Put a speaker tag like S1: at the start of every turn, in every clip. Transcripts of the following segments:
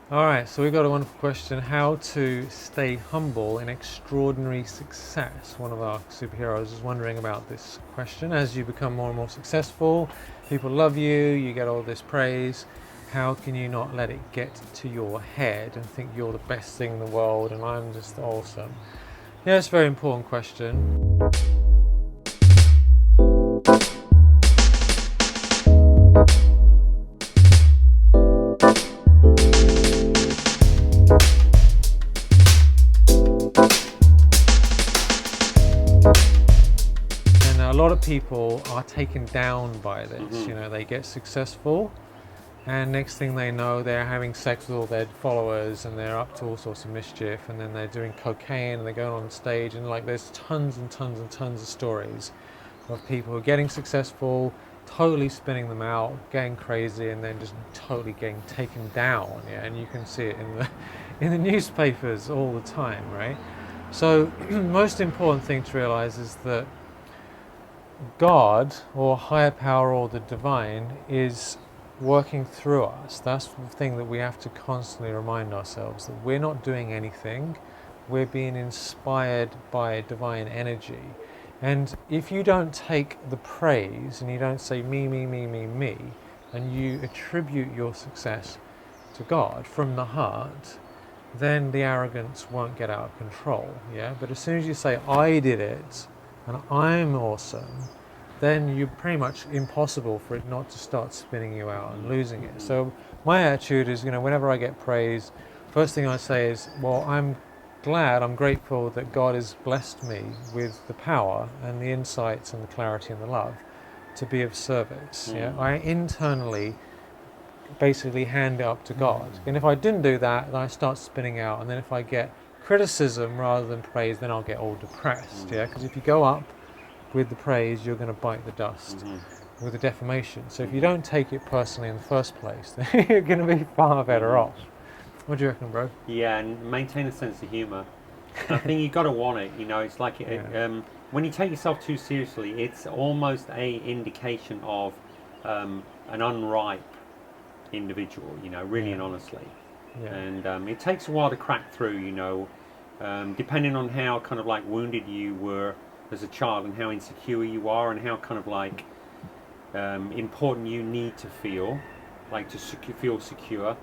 S1: All right, so we've got a wonderful question: how to stay humble in extraordinary success. One of our superheroes is wondering about this question. As you become more and more successful, people love you, you get all this praise. How can you not let it get to your head and think you're the best thing in the world and I'm just awesome? Yeah, it's a very important question. And a lot of people are taken down by this. They get successful, and next thing they know, they're having sex with all their followers, and they're up to all sorts of mischief. And then they're doing cocaine, and they're going on stage, and like there's tons and tons and tons of stories of people who are getting successful, totally spinning them out, getting crazy, and then just totally getting taken down. Yeah, and you can see it in the in the newspapers all the time, right? So, most important thing to realize is that God or higher power or the divine is working through us. That's the thing that we have to constantly remind ourselves, that we're not doing anything, we're being inspired by divine energy. And if you don't take the praise and you don't say me, me, me, me, me, and you attribute your success to God from the heart, then the arrogance won't get out of control. Yeah, but as soon as you say I did it and I'm awesome, then you're pretty much impossible for it not to start spinning you out and losing it. So my attitude is, whenever I get praise, first thing I say is, well, I'm grateful that God has blessed me with the power and the insights and the clarity and the love to be of service. Yeah, I internally basically hand it up to God. And if I didn't do that, then I start spinning out. And then if I get criticism rather than praise, then I'll get all depressed. Yeah, because if you go up with the praise, you're going to bite the dust with the defamation. So if you don't take it personally in the first place, then you're going to be far better off. What do you reckon, bro?
S2: Yeah, and maintain a sense of humor. I think you got to want it. It's like when you take yourself too seriously, it's almost a indication of an unripe individual. Really and honestly.
S1: Yeah.
S2: And it takes a while to crack through. Depending on how kind of like wounded you were as a child and how insecure you are and how kind of like important you need to feel, like to feel secure.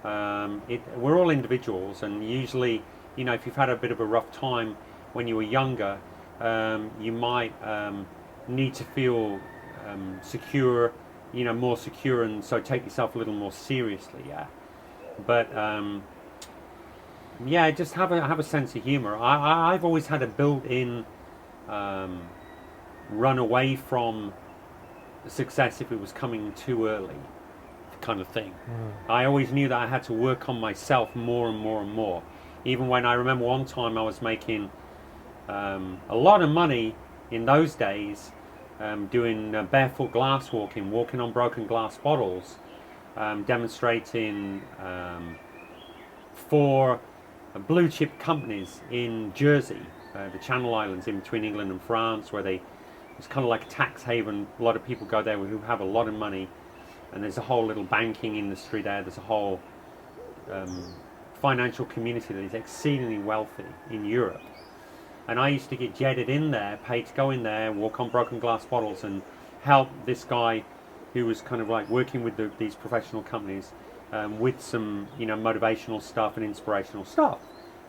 S2: We're all individuals, and usually, if you've had a bit of a rough time when you were younger, you might need to feel secure, more secure, and so take yourself a little more seriously. Yeah, but yeah, just have a sense of humor. I've always had a built-in run away from success if it was coming too early, kind of thing. I always knew that I had to work on myself more and more and more. Even when I remember one time I was making a lot of money in those days, doing barefoot glass walking on broken glass bottles, demonstrating for blue chip companies in Jersey, the Channel Islands in between England and France, where it's kind of like a tax haven. A lot of people go there who have a lot of money, and there's a whole little banking industry there. There's a whole financial community that is exceedingly wealthy in Europe. And I used to get jetted in there, paid to go in there, walk on broken glass bottles, and help this guy who was kind of like working with these professional companies with some motivational stuff and inspirational stuff.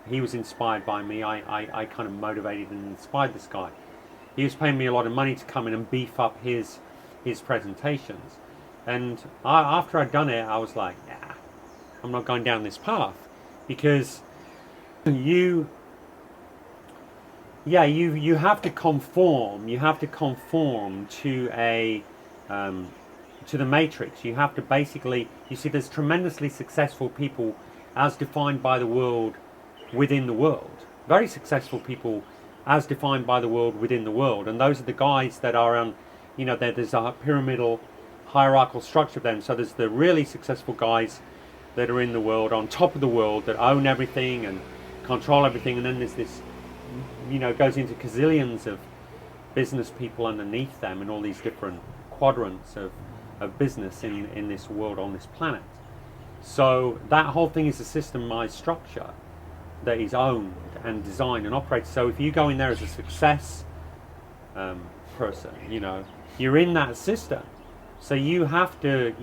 S2: He was inspired by me. I kind of motivated and inspired this guy. He was paying me a lot of money to come in and beef up his presentations. And after I'd done it, I was like, yeah, I'm not going down this path, because you have to conform. You have to conform to to the matrix. You have to basically, there's tremendously successful people as defined by the world within the world. Very successful people as defined by the world within the world. And those are the guys that are on, there's a pyramidal hierarchical structure of them. So there's the really successful guys that are in the world, on top of the world, that own everything and control everything. And then there's this, goes into gazillions of business people underneath them, and all these different quadrants of business in this world, on this planet. So that whole thing is a systemized structure that is owned and designed and operated. So if you go in there as a success person, you're in that system. So you have to,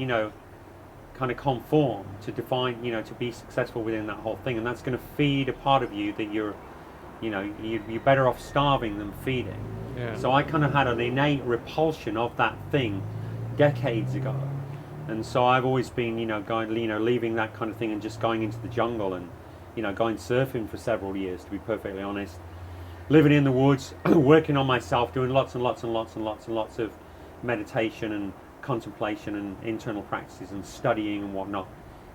S2: kind of conform to define, to be successful within that whole thing, and that's going to feed a part of you that you're better off starving than feeding.
S1: Yeah.
S2: So I kind of had an innate repulsion of that thing decades ago, and so I've always been, leaving that kind of thing and just going into the jungle and, going surfing for several years, to be perfectly honest, living in the woods, working on myself, doing lots and lots and lots and lots and lots of meditation and contemplation and internal practices and studying and whatnot,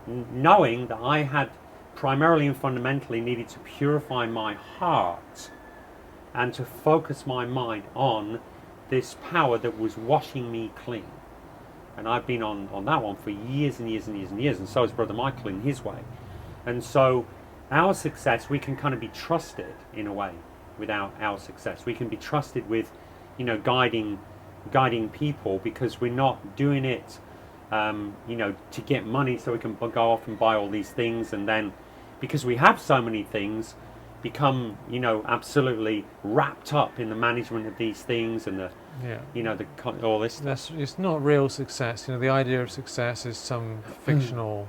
S2: knowing that I had primarily and fundamentally needed to purify my heart and to focus my mind on this power that was washing me clean. And I've been on that one for years and years and years and years, and so has Brother Michael in his way. And so our success, we can kind of be trusted in a way with our success. We can be trusted with, guiding people, because we're not doing it, to get money so we can go off and buy all these things, and then because we have so many things, become absolutely wrapped up in the management of these things and all this stuff.
S1: It's not real success. The idea of success is some fictional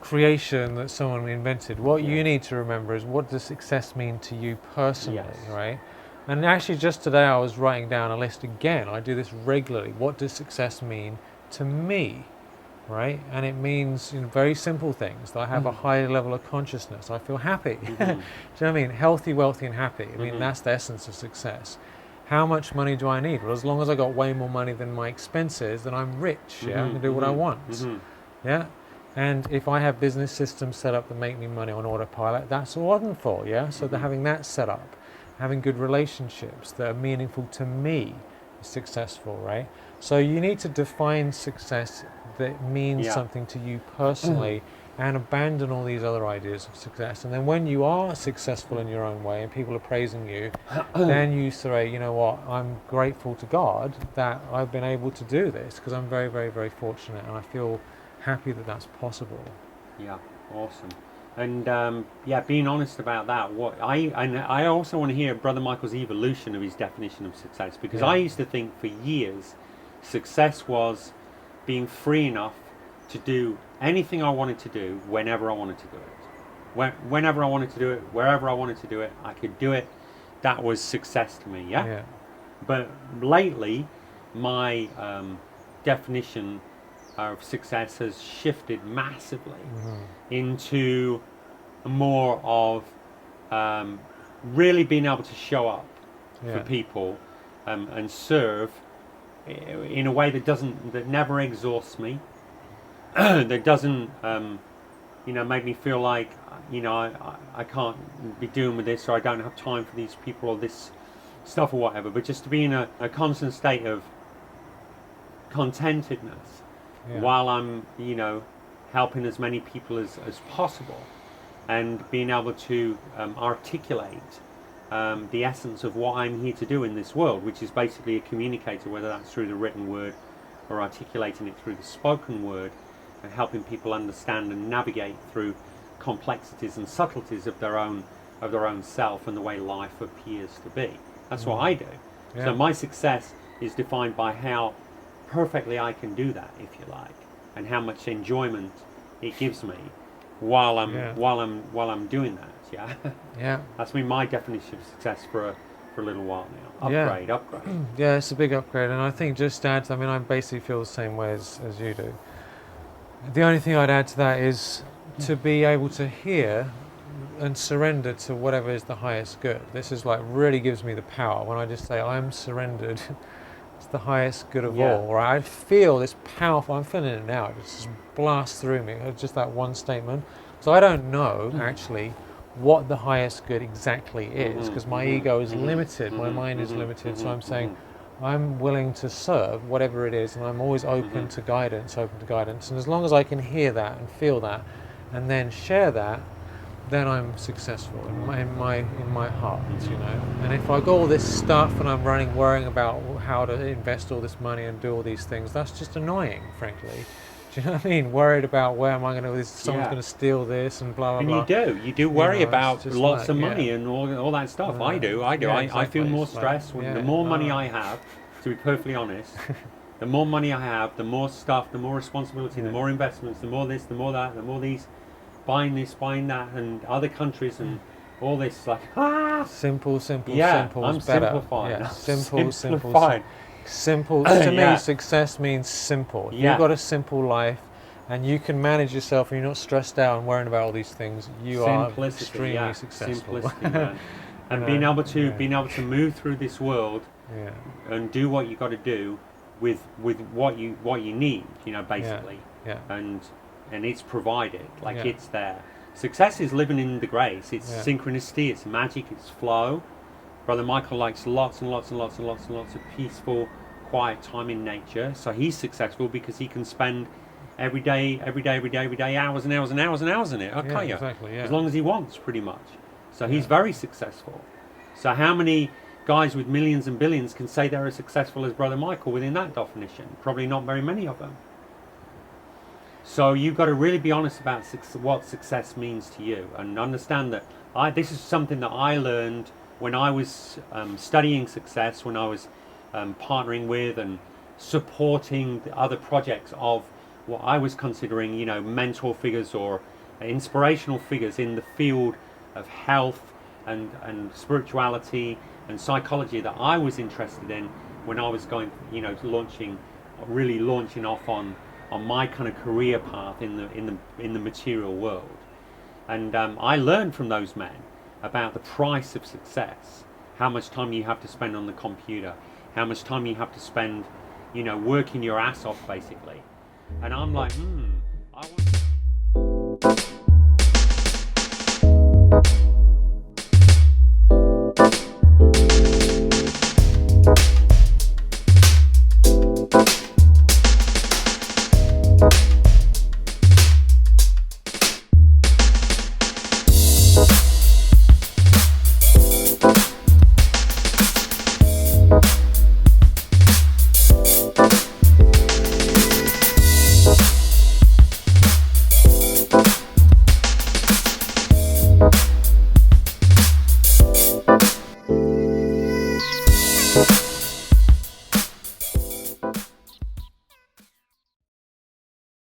S1: creation that someone invented. What you need to remember is, what does success mean to you personally, right? And actually, just today I was writing down a list again. I do this regularly. What does success mean to me, right? And it means very simple things. That I have a high level of consciousness. I feel happy. Do you know what I mean? Healthy, wealthy, and happy. I mean, that's the essence of success. How much money do I need? Well, as long as I got way more money than my expenses, then I'm rich. I can do what I want. Yeah. And if I have business systems set up that make me money on autopilot, that's wonderful. Yeah. So they're having that set up. Having good relationships that are meaningful to me is successful, right? So you need to define success that means something to you personally, and abandon all these other ideas of success. And then when you are successful in your own way and people are praising you, then you say, you know what, I'm grateful to God that I've been able to do this, because I'm very, very, very fortunate, and I feel happy that that's possible.
S2: Yeah, awesome. And being honest about that. I also want to hear Brother Michael's evolution of his definition of success, because I used to think for years success was being free enough to do anything I wanted to do whenever I wanted to do it. Whenever I wanted to do it, wherever I wanted to do it, I could do it. That was success to me. Yeah. But lately, my definition of success has shifted massively into more of really being able to show up for people and serve in a way that never exhausts me, that doesn't make me feel like I can't be doing with this, or I don't have time for these people, or this stuff, or whatever, but just to be in a constant state of contentedness while I'm helping as many people as possible, and being able to articulate the essence of what I'm here to do in this world, which is basically a communicator, whether that's through the written word or articulating it through the spoken word, and helping people understand and navigate through complexities and subtleties of their own self and the way life appears to be. That's what I do. So my success is defined by how perfectly I can do that, if you like, and how much enjoyment it gives me while I'm doing that. That's been my definition of success for a little while now. Upgrade.
S1: Yeah, it's a big upgrade, and I think just to add to, I basically feel the same way as you do. The only thing I'd add to that is to be able to hear and surrender to whatever is the highest good. This is like really gives me the power when I just say I'm surrendered. It's the highest good of all. Right? I feel this powerful. I'm feeling it now. It just blasts through me. Just that one statement. So I don't know actually what the highest good exactly is, because my ego is limited, my mind is limited. So I'm saying I'm willing to serve whatever it is, and I'm always open to guidance. And as long as I can hear that and feel that, and then share that, then I'm successful in my heart, And if I got all this stuff and I'm worrying about how to invest all this money and do all these things, that's just annoying, frankly. Do Do you know what I mean? Worried about where am I going to? Someone's
S2: Yeah.
S1: going to steal this and blah blah
S2: And
S1: blah.
S2: you do worry
S1: know, it's
S2: about
S1: just
S2: lots
S1: like,
S2: of
S1: yeah.
S2: money and all that stuff.
S1: Yeah.
S2: I do.
S1: Yeah,
S2: I feel
S1: exactly.
S2: more
S1: It's like,
S2: stress when the
S1: yeah,
S2: more money
S1: oh.
S2: I have, to be perfectly honest. The more money I have, the more stuff, the more responsibility, the
S1: Yeah.
S2: more investments, the more this, the more that, the more these, buying this, buying that, and other countries and all this, like,
S1: Simple, simple,
S2: yeah,
S1: simple
S2: I'm
S1: is better.
S2: simplifying.
S1: Yeah,
S2: I'm
S1: simple,
S2: simplifying.
S1: simple. To
S2: Yeah.
S1: me, success means simple. If
S2: Yeah.
S1: you've got a simple life and you can manage yourself and you're not stressed out and worrying about all these things, you are extremely
S2: yeah,
S1: successful.
S2: Simplicity, man. And
S1: You
S2: being
S1: know,
S2: able to
S1: yeah.
S2: being able to move through this world
S1: Yeah,
S2: and do what you got to do with what you need, basically.
S1: yeah,
S2: And it's provided, like
S1: Yeah.
S2: it's there. Success is living in the grace. It's
S1: Yeah.
S2: synchronicity, it's magic, it's flow. Brother Michael likes lots and lots and lots and lots and lots of peaceful, quiet time in nature. So he's successful because he can spend every day, hours and hours and hours and hours in it. Okay,
S1: yeah, exactly. Yeah,
S2: as long as he wants, pretty much. So he's very successful. So how many guys with millions and billions can say they're as successful as Brother Michael within that definition? Probably not very many of them. So you've got to really be honest about what success means to you, and understand that this is something that I learned when I was studying success, when I was partnering with and supporting the other projects of what I was considering, mentor figures or inspirational figures in the field of health and spirituality and psychology that I was interested in when I was going, really launching off on my kind of career path in the material world. And I learned from those men about the price of success, how much time you have to spend on the computer, how much time you have to spend, working your ass off, basically. And I'm like, I want to